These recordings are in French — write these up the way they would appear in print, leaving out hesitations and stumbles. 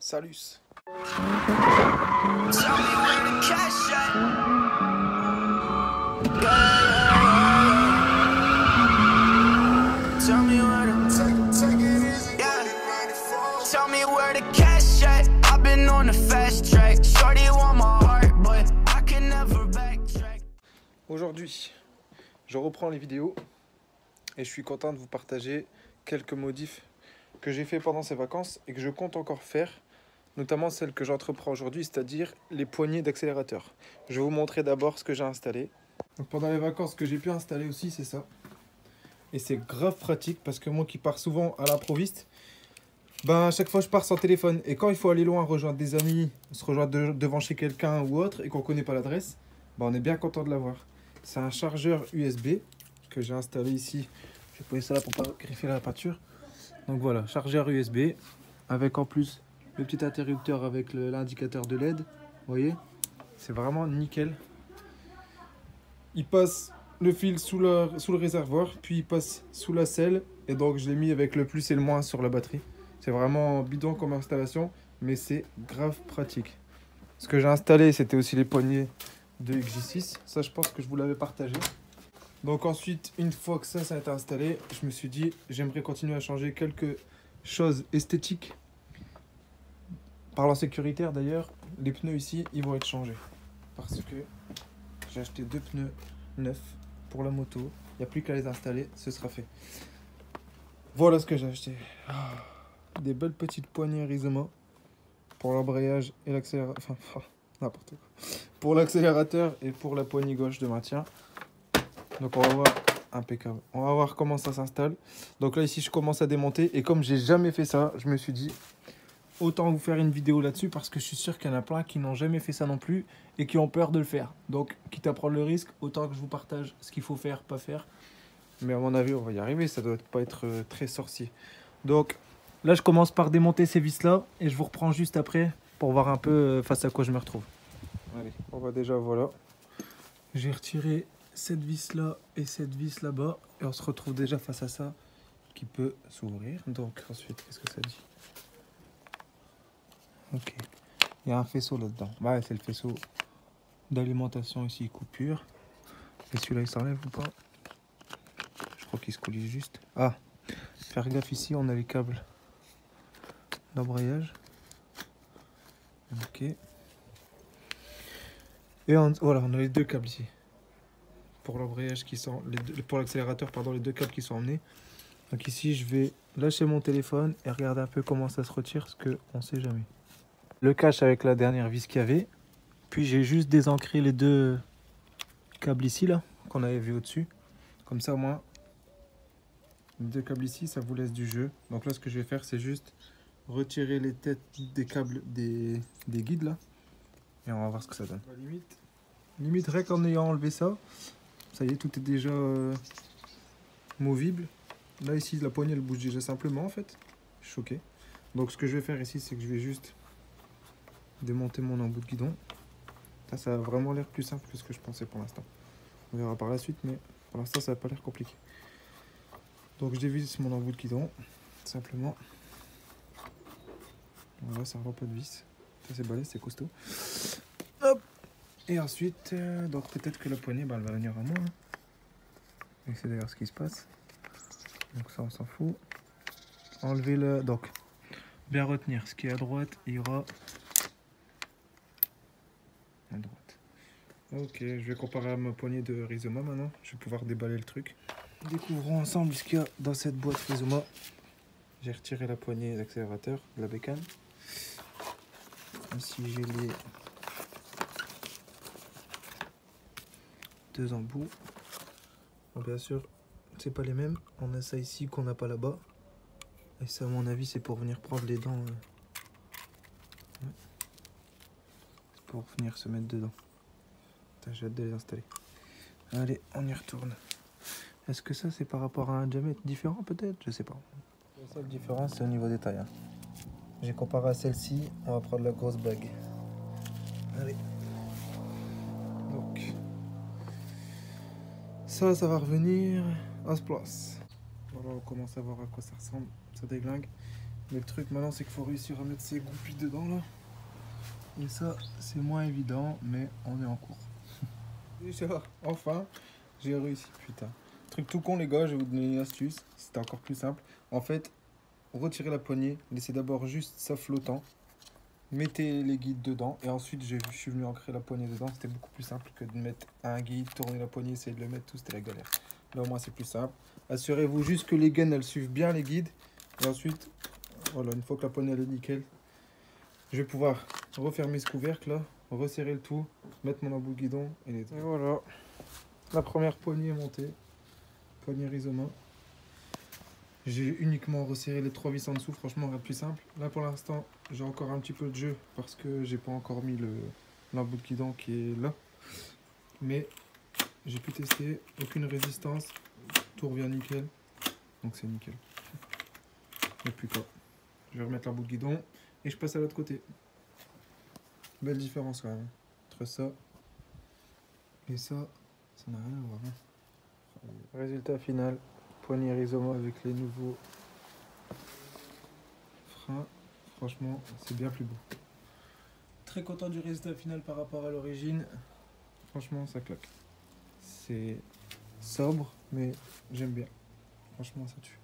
Salut. Aujourd'hui, je reprends les vidéos et je suis content de vous partager quelques modifs que j'ai fait pendant ces vacances et que je compte encore faire, notamment celles que j'entreprends aujourd'hui, c'est-à-dire les poignées d'accélérateur. Je vais vous montrer d'abord ce que j'ai installé. Donc pendant les vacances, ce que j'ai pu installer aussi, c'est ça. Et c'est grave pratique parce que moi qui pars souvent à l'improviste, à chaque fois je pars sans téléphone. Et quand il faut aller loin, rejoindre des amis, se rejoindre devant chez quelqu'un ou autre et qu'on ne connaît pas l'adresse, on est bien content de l'avoir. C'est un chargeur USB que j'ai installé ici. Je vais poser ça là pour pas griffer la peinture. Donc voilà, chargeur USB avec en plus le petit interrupteur avec l'indicateur de LED. Vous voyez, c'est vraiment nickel. Il passe le fil sous le réservoir, puis il passe sous la selle. Et donc je l'ai mis avec le plus et le moins sur la batterie. C'est vraiment bidon comme installation, mais c'est grave pratique. Ce que j'ai installé, c'était aussi les poignées de XJ6. Ça, je pense que je vous l'avais partagé. Donc ensuite, une fois que ça a été installé, je me suis dit, j'aimerais continuer à changer quelques choses esthétiques. Parlant sécuritaire d'ailleurs, les pneus ici, ils vont être changés. Parce que j'ai acheté 2 pneus neufs pour la moto. Il n'y a plus qu'à les installer, ce sera fait. Voilà ce que j'ai acheté. Des belles petites poignées Rizoma pour l'embrayage et l'accélérateur. Enfin, n'importe quoi. Pour l'accélérateur et pour la poignée gauche de maintien. Donc on va voir, impeccable. On va voir comment ça s'installe. Donc là ici je commence à démonter et comme j'ai jamais fait ça, je me suis dit autant vous faire une vidéo là-dessus parce que je suis sûr qu'il y en a plein qui n'ont jamais fait ça non plus et qui ont peur de le faire. Donc quitte à prendre le risque, autant que je vous partage ce qu'il faut faire, pas faire. Mais à mon avis on va y arriver, ça doit pas être très sorcier. Donc là je commence par démonter ces vis là et je vous reprends juste après pour voir un peu face à quoi je me retrouve. Allez, on va déjà, voilà. J'ai retiré cette vis là et cette vis là-bas et on se retrouve déjà face à ça qui peut s'ouvrir. Donc ensuite, qu'est-ce que ça dit? Ok, il y a un faisceau là-dedans. C'est le faisceau d'alimentation ici, coupure. Et celui-là il s'enlève ou pas? Je crois qu'il se coulisse juste. Faire gaffe ici, on a les câbles d'embrayage. Ok. Et voilà, on a les deux câbles ici. Pour l'embrayage qui sont, pour l'accélérateur, pardon, les deux câbles qui sont emmenés. Donc ici, je vais lâcher mon téléphone et regarder un peu comment ça se retire, parce qu'on ne sait jamais. Le cache avec la dernière vis qu'il y avait. Puis j'ai juste désancré les deux câbles ici, là, qu'on avait vu au-dessus. Comme ça, au moins, les deux câbles ici, ça vous laisse du jeu. Donc là, ce que je vais faire, c'est juste retirer les têtes des câbles des guides, là. Et on va voir ce que ça donne. Limite, rien qu'en ayant enlevé ça, ça y est, tout est déjà movible. Là, ici, la poignée, elle bouge déjà simplement, en fait. Je suis choqué. Donc, ce que je vais faire ici, c'est que je vais juste démonter mon embout de guidon. Ça a vraiment l'air plus simple que ce que je pensais pour l'instant. On verra par la suite, mais pour l'instant, ça n'a pas l'air compliqué. Donc, je dévisse mon embout de guidon, simplement. Voilà, ça ne pas de vis. Ça, c'est balèze, c'est costaud. Hop! Et ensuite, donc peut-être que la poignée, elle va venir à moi. Et c'est d'ailleurs ce qui se passe. Donc ça, on s'en fout. Enlever le... Donc, bien retenir. Ce qui est à droite, il y aura... à droite. Ok, je vais comparer à ma poignée de Rizoma maintenant. Je vais pouvoir déballer le truc. Découvrons ensemble ce qu'il y a dans cette boîte Rizoma. J'ai retiré la poignée d'accélérateur, la bécane. Ici, j'ai les... deux embouts. Bon, bien sûr, c'est pas les mêmes. On a ça ici qu'on n'a pas là-bas. Et ça, à mon avis, c'est pour venir prendre les dents. Ouais. C'est pour venir se mettre dedans. J'ai hâte de les installer. Allez, on y retourne. Est-ce que ça, c'est par rapport à un diamètre différent, peut-être? Je sais pas. La seule différence, c'est au niveau des tailles. Hein. J'ai comparé à celle-ci. On va prendre la grosse bague. Allez. Donc... ça va revenir à ce place. Voilà, on commence à voir à quoi ça ressemble. Ça déglingue. Mais le truc maintenant, c'est qu'il faut réussir à mettre ses goupilles dedans là. Et ça, c'est moins évident, mais on est en cours. Déjà, enfin, j'ai réussi, putain. Truc tout con les gars, je vais vous donner une astuce, c'était encore plus simple. En fait, retirez la poignée, laissez d'abord juste ça flottant. Mettez les guides dedans et ensuite je suis venu ancrer la poignée dedans. C'était beaucoup plus simple que de mettre un guide, tourner la poignée, essayer de le mettre tout, c'était la galère. Là au moins c'est plus simple. Assurez-vous juste que les gaines elles suivent bien les guides. Et ensuite, voilà, une fois que la poignée elle est nickel, je vais pouvoir refermer ce couvercle là, resserrer le tout, mettre mon embout de guidon et voilà. La première poignée est montée. Poignée Rizoma. J'ai uniquement resserré les 3 vis en dessous, franchement rien de plus simple. Là pour l'instant j'ai encore un petit peu de jeu parce que j'ai pas encore mis l'embout de guidon qui est là. Mais j'ai pu tester, aucune résistance, tout revient nickel. Donc c'est nickel. Et puis quoi, je vais remettre l'embout de guidon et je passe à l'autre côté. Belle différence quand même entre ça et ça n'a rien à voir. Hein. Résultat final. Poignée Rizoma avec les nouveaux freins. Franchement, c'est bien plus beau. Très content du résultat final par rapport à l'origine. Franchement, ça claque. C'est sobre, mais j'aime bien. Franchement, ça tue.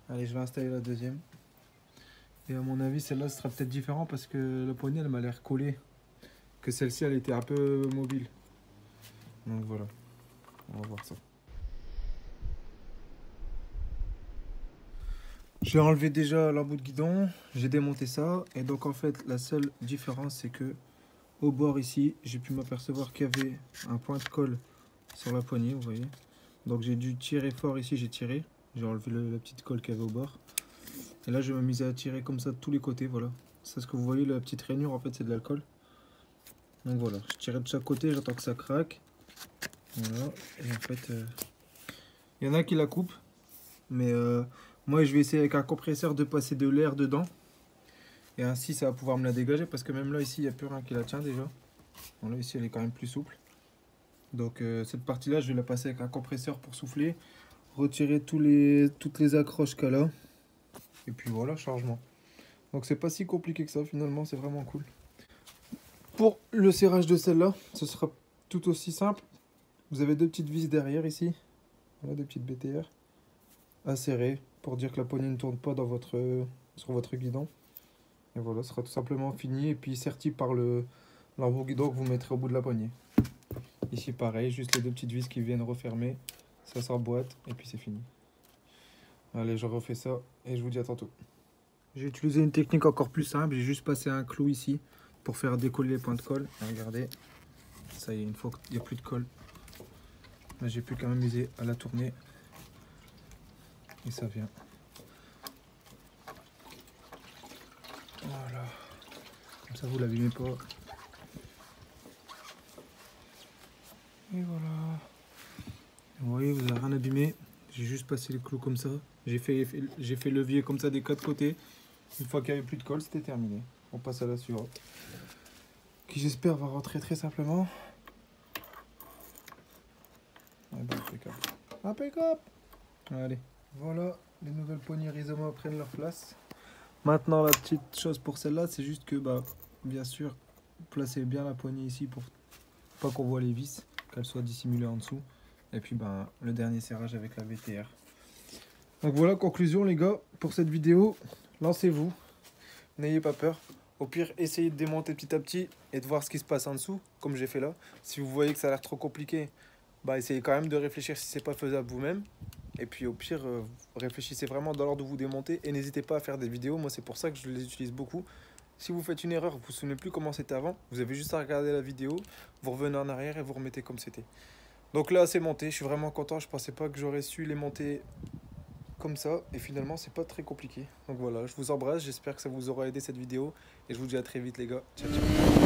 Allez, je vais installer la deuxième. Et à mon avis, celle-là sera peut-être différent parce que la poignée, elle m'a l'air collée. Que celle-ci, elle était un peu mobile. Donc voilà, on va voir ça. J'ai enlevé déjà l'embout de guidon, j'ai démonté ça et donc en fait la seule différence c'est que au bord ici j'ai pu m'apercevoir qu'il y avait un point de colle sur la poignée, vous voyez. Donc j'ai dû tirer fort ici, j'ai enlevé la petite colle qu'il y avait au bord. Et là je vais m'amuser à tirer comme ça de tous les côtés, voilà. C'est ce que vous voyez, la petite rainure en fait c'est de l'alcool. Donc voilà, je tirais de chaque côté, j'attends que ça craque. Voilà, et en fait il y en a qui la coupent, mais moi, je vais essayer avec un compresseur de passer de l'air dedans. Et ainsi, ça va pouvoir me la dégager. Parce que même là, ici, il n'y a plus rien qui la tient déjà. Bon, là, ici, elle est quand même plus souple. Donc, cette partie-là, je vais la passer avec un compresseur pour souffler. Retirer toutes les accroches qu'elle a. Et puis voilà, chargement. Donc, c'est pas si compliqué que ça, finalement. C'est vraiment cool. Pour le serrage de celle-là, ce sera tout aussi simple. Vous avez 2 petites vis derrière ici. Voilà, des petites BTR. À serrer pour dire que la poignée ne tourne pas sur votre guidon. Et voilà, ce sera tout simplement fini et puis serti par l'embout guidon que vous mettrez au bout de la poignée. Ici pareil, juste les 2 petites vis qui viennent refermer, ça s'emboîte et puis c'est fini. Allez, je refais ça et je vous dis à tantôt. J'ai utilisé une technique encore plus simple, j'ai juste passé un clou ici pour faire décoller les points de colle. Et regardez, ça y est, une fois qu'il n'y a plus de colle, là j'ai plus qu'à m'amuser à la tourner. Et ça vient. Voilà. Comme ça vous l'abîmez pas. Et voilà. Vous voyez, vous n'avez rien abîmé. J'ai juste passé les clous comme ça. J'ai fait levier comme ça des 4 côtés. Une fois qu'il n'y avait plus de colle, c'était terminé. On passe à la suivante. Qui j'espère va rentrer très simplement. Ouais, bah, impeccable. Impeccable. Allez. Voilà, les nouvelles poignées Rizoma prennent leur place. Maintenant, la petite chose pour celle-là, c'est juste que, bah, bien sûr, placez bien la poignée ici pour pas qu'on voit les vis, qu'elles soient dissimulées en dessous. Et puis, ben, le dernier serrage avec la VTR. Donc voilà, conclusion les gars, pour cette vidéo, lancez-vous, n'ayez pas peur. Au pire, essayez de démonter petit à petit et de voir ce qui se passe en dessous, comme j'ai fait là. Si vous voyez que ça a l'air trop compliqué, bah, essayez quand même de réfléchir si c'est pas faisable vous-même. Et puis au pire, réfléchissez vraiment dans l'ordre où vous démontez et n'hésitez pas à faire des vidéos. Moi, c'est pour ça que je les utilise beaucoup. Si vous faites une erreur, vous ne vous souvenez plus comment c'était avant, vous avez juste à regarder la vidéo, vous revenez en arrière et vous remettez comme c'était. Donc là, c'est monté. Je suis vraiment content. Je pensais pas que j'aurais su les monter comme ça. Et finalement, c'est pas très compliqué. Donc voilà, je vous embrasse. J'espère que ça vous aura aidé cette vidéo. Et je vous dis à très vite, les gars. Ciao, ciao.